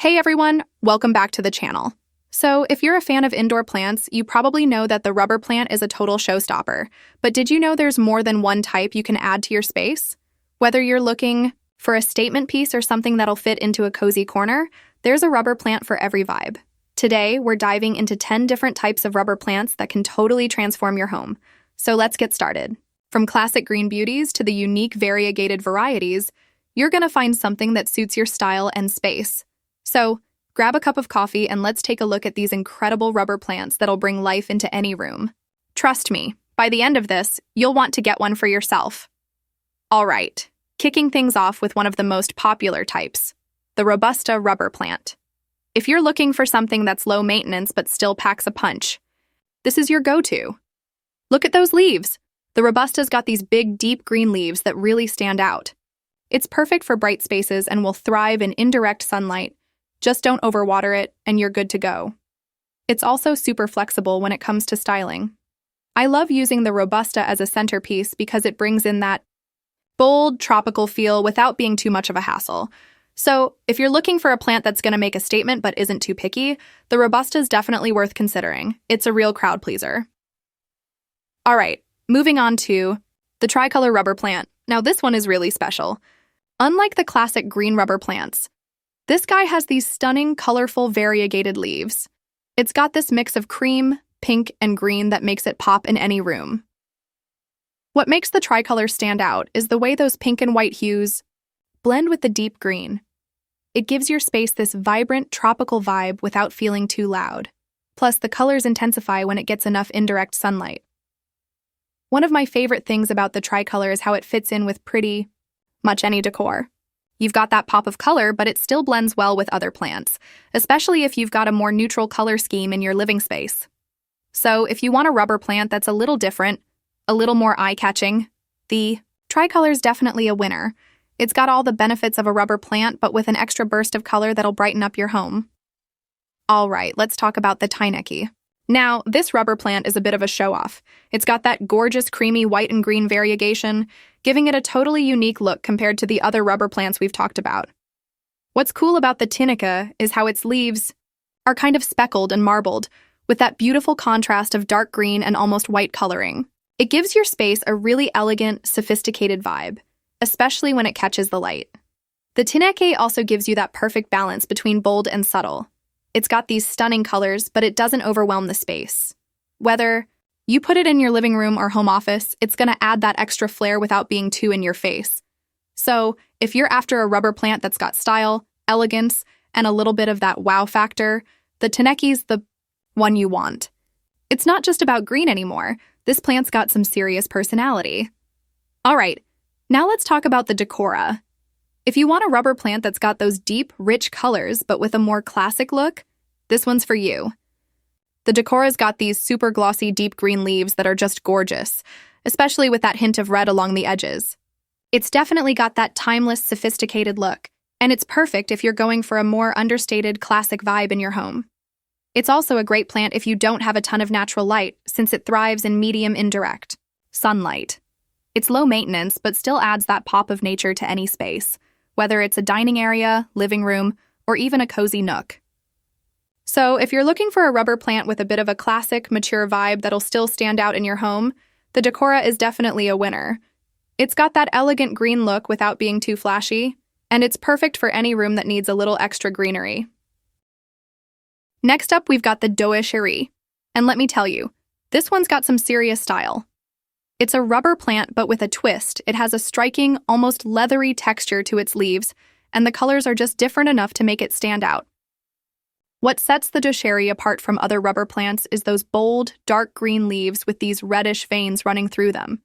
Hey everyone, welcome back to the channel. So, if you're a fan of indoor plants, you probably know that the rubber plant is a total showstopper. But did you know there's more than one type you can add to your space? Whether you're looking for a statement piece or something that'll fit into a cozy corner, there's a rubber plant for every vibe. Today, we're diving into 10 different types of rubber plants that can totally transform your home. So let's get started. From classic green beauties to the unique variegated varieties, you're gonna find something that suits your style and space. So, grab a cup of coffee and let's take a look at these incredible rubber plants that'll bring life into any room. Trust me, by the end of this, you'll want to get one for yourself. All right, kicking things off with one of the most popular types, the Robusta rubber plant. If you're looking for something that's low maintenance but still packs a punch, this is your go-to. Look at those leaves. The Robusta's got these big, deep green leaves that really stand out. It's perfect for bright spaces and will thrive in indirect sunlight. Just don't overwater it, and you're good to go. It's also super flexible when it comes to styling. I love using the Robusta as a centerpiece because it brings in that bold, tropical feel without being too much of a hassle. So, if you're looking for a plant that's going to make a statement but isn't too picky, the Robusta is definitely worth considering. It's a real crowd pleaser. All right, moving on to the Tricolor rubber plant. Now, this one is really special. Unlike the classic green rubber plants, this guy has these stunning, colorful, variegated leaves. It's got this mix of cream, pink, and green that makes it pop in any room. What makes the Tricolor stand out is the way those pink and white hues blend with the deep green. It gives your space this vibrant, tropical vibe without feeling too loud. Plus, the colors intensify when it gets enough indirect sunlight. One of my favorite things about the Tricolor is how it fits in with pretty much any decor. You've got that pop of color, but it still blends well with other plants, especially if you've got a more neutral color scheme in your living space. So, if you want a rubber plant that's a little different, a little more eye-catching, the Tricolor is definitely a winner. It's got all the benefits of a rubber plant, but with an extra burst of color that'll brighten up your home. All right, let's talk about the Tineke. Now, this rubber plant is a bit of a show-off. It's got that gorgeous, creamy white and green variegation, giving it a totally unique look compared to the other rubber plants we've talked about. What's cool about the Tineke is how its leaves are kind of speckled and marbled, with that beautiful contrast of dark green and almost white coloring. It gives your space a really elegant, sophisticated vibe, especially when it catches the light. The Tineke also gives you that perfect balance between bold and subtle. It's got these stunning colors, but it doesn't overwhelm the space. Whether you put it in your living room or home office, it's going to add that extra flair without being too in your face. So, if you're after a rubber plant that's got style, elegance, and a little bit of that wow factor, the Tineke's the one you want. It's not just about green anymore. This plant's got some serious personality. All right, now let's talk about the Decora. If you want a rubber plant that's got those deep, rich colors but with a more classic look, this one's for you. The Decora's got these super glossy, deep green leaves that are just gorgeous, especially with that hint of red along the edges. It's definitely got that timeless, sophisticated look, and it's perfect if you're going for a more understated, classic vibe in your home. It's also a great plant if you don't have a ton of natural light, since it thrives in medium indirect sunlight. It's low maintenance, but still adds that pop of nature to any space, whether it's a dining area, living room, or even a cozy nook. So, if you're looking for a rubber plant with a bit of a classic, mature vibe that'll still stand out in your home, the Decora is definitely a winner. It's got that elegant green look without being too flashy, and it's perfect for any room that needs a little extra greenery. Next up, we've got the Doescheri. And let me tell you, this one's got some serious style. It's a rubber plant, but with a twist. It has a striking, almost leathery texture to its leaves, and the colors are just different enough to make it stand out. What sets the Doescheri apart from other rubber plants is those bold, dark green leaves with these reddish veins running through them.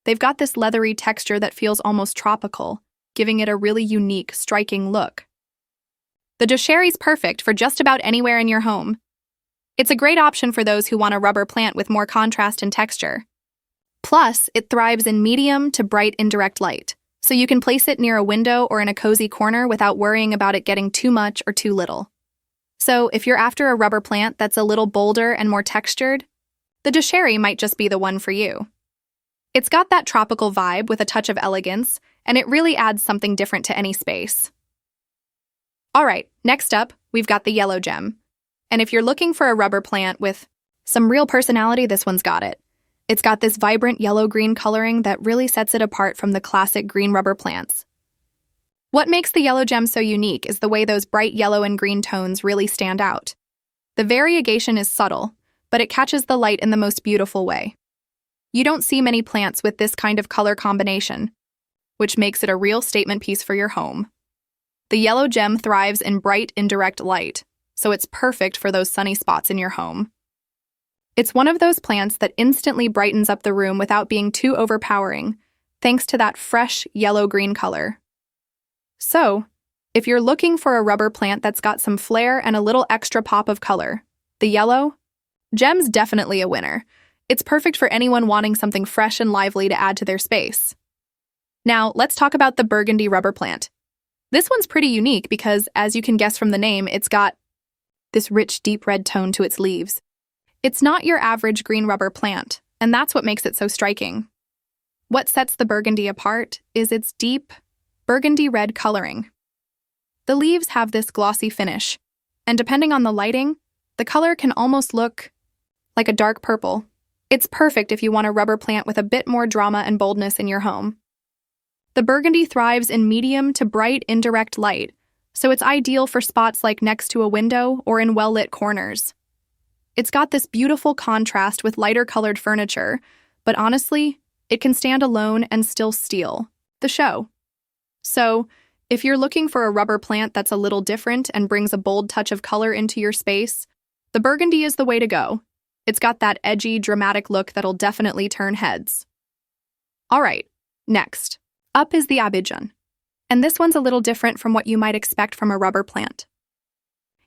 They've got this leathery texture that feels almost tropical, giving it a really unique, striking look. The Doescheri's perfect for just about anywhere in your home. It's a great option for those who want a rubber plant with more contrast and texture. Plus, it thrives in medium to bright indirect light, so you can place it near a window or in a cozy corner without worrying about it getting too much or too little. So, if you're after a rubber plant that's a little bolder and more textured, the Doescheri might just be the one for you. It's got that tropical vibe with a touch of elegance, and it really adds something different to any space. All right, next up, we've got the yellow gem. And if you're looking for a rubber plant with some real personality, this one's got it. It's got this vibrant yellow-green coloring that really sets it apart from the classic green rubber plants. What makes the yellow gem so unique is the way those bright yellow and green tones really stand out. The variegation is subtle, but it catches the light in the most beautiful way. You don't see many plants with this kind of color combination, which makes it a real statement piece for your home. The yellow gem thrives in bright, indirect light, so it's perfect for those sunny spots in your home. It's one of those plants that instantly brightens up the room without being too overpowering, thanks to that fresh yellow-green color. So, if you're looking for a rubber plant that's got some flair and a little extra pop of color, the yellow gem's definitely a winner. It's perfect for anyone wanting something fresh and lively to add to their space. Now, let's talk about the Burgundy rubber plant. This one's pretty unique because, as you can guess from the name, it's got this rich, deep red tone to its leaves. It's not your average green rubber plant, and that's what makes it so striking. What sets the Burgundy apart is its deep, burgundy red coloring. The leaves have this glossy finish, and depending on the lighting, the color can almost look like a dark purple. It's perfect if you want a rubber plant with a bit more drama and boldness in your home. The Burgundy thrives in medium to bright indirect light, so it's ideal for spots like next to a window or in well-lit corners. It's got this beautiful contrast with lighter-colored furniture, but honestly, it can stand alone and still steal the show. So, if you're looking for a rubber plant that's a little different and brings a bold touch of color into your space, the Burgundy is the way to go. It's got that edgy, dramatic look that'll definitely turn heads. All right, next up is the Abidjan. And this one's a little different from what you might expect from a rubber plant.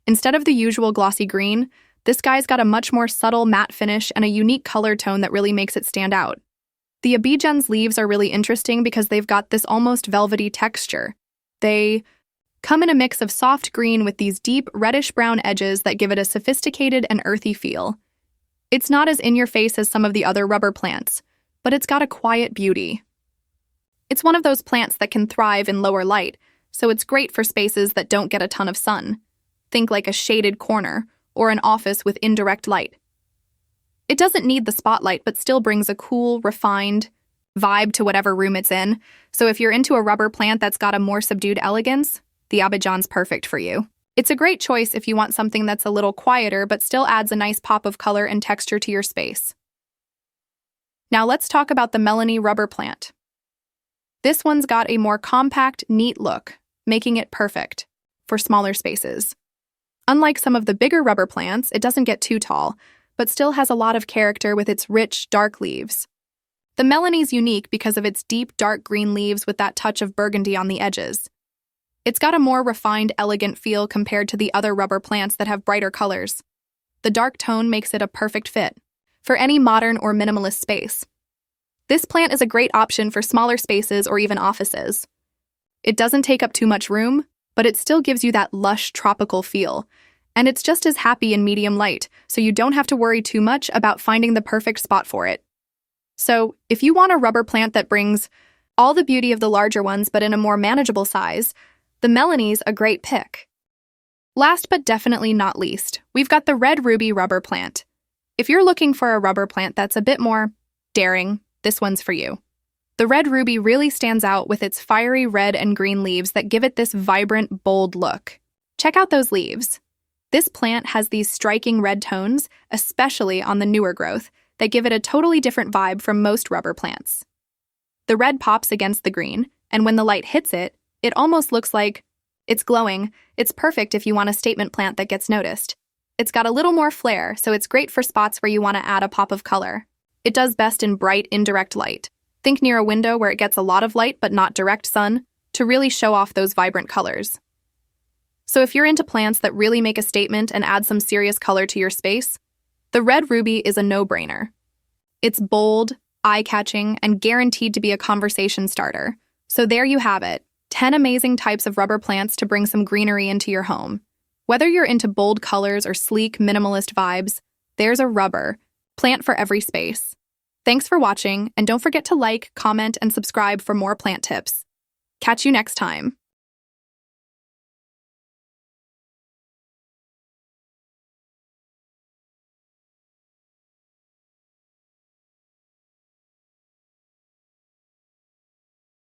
Instead of the usual glossy green, this guy's got a much more subtle matte finish and a unique color tone that really makes it stand out. The Abidjan's leaves are really interesting because they've got this almost velvety texture. They come in a mix of soft green with these deep reddish-brown edges that give it a sophisticated and earthy feel. It's not as in-your-face as some of the other rubber plants, but it's got a quiet beauty. It's one of those plants that can thrive in lower light, so it's great for spaces that don't get a ton of sun. Think like a shaded corner or an office with indirect light. It doesn't need the spotlight, but still brings a cool, refined vibe to whatever room it's in, so if you're into a rubber plant that's got a more subdued elegance, the Abidjan's perfect for you. It's a great choice if you want something that's a little quieter but still adds a nice pop of color and texture to your space. Now let's talk about the Melany rubber plant. This one's got a more compact, neat look, making it perfect for smaller spaces. Unlike some of the bigger rubber plants, it doesn't get too tall, but still has a lot of character with its rich, dark leaves. The Melany's unique because of its deep, dark green leaves with that touch of burgundy on the edges. It's got a more refined, elegant feel compared to the other rubber plants that have brighter colors. The dark tone makes it a perfect fit for any modern or minimalist space. This plant is a great option for smaller spaces or even offices. It doesn't take up too much room, but it still gives you that lush, tropical feel. And it's just as happy in medium light, so you don't have to worry too much about finding the perfect spot for it. So, if you want a rubber plant that brings all the beauty of the larger ones but in a more manageable size, the Melany's a great pick. Last but definitely not least, we've got the red ruby rubber plant. If you're looking for a rubber plant that's a bit more daring, this one's for you. The red ruby really stands out with its fiery red and green leaves that give it this vibrant, bold look. Check out those leaves. This plant has these striking red tones, especially on the newer growth, that give it a totally different vibe from most rubber plants. The red pops against the green, and when the light hits it, it almost looks like it's glowing. It's perfect if you want a statement plant that gets noticed. It's got a little more flair, so it's great for spots where you want to add a pop of color. It does best in bright, indirect light. Think near a window where it gets a lot of light but not direct sun to really show off those vibrant colors. So if you're into plants that really make a statement and add some serious color to your space, the red ruby is a no-brainer. It's bold, eye-catching, and guaranteed to be a conversation starter. So there you have it, 10 amazing types of rubber plants to bring some greenery into your home. Whether you're into bold colors or sleek, minimalist vibes, there's a rubber plant for every space. Thanks for watching, and don't forget to like, comment, and subscribe for more plant tips. Catch you next time.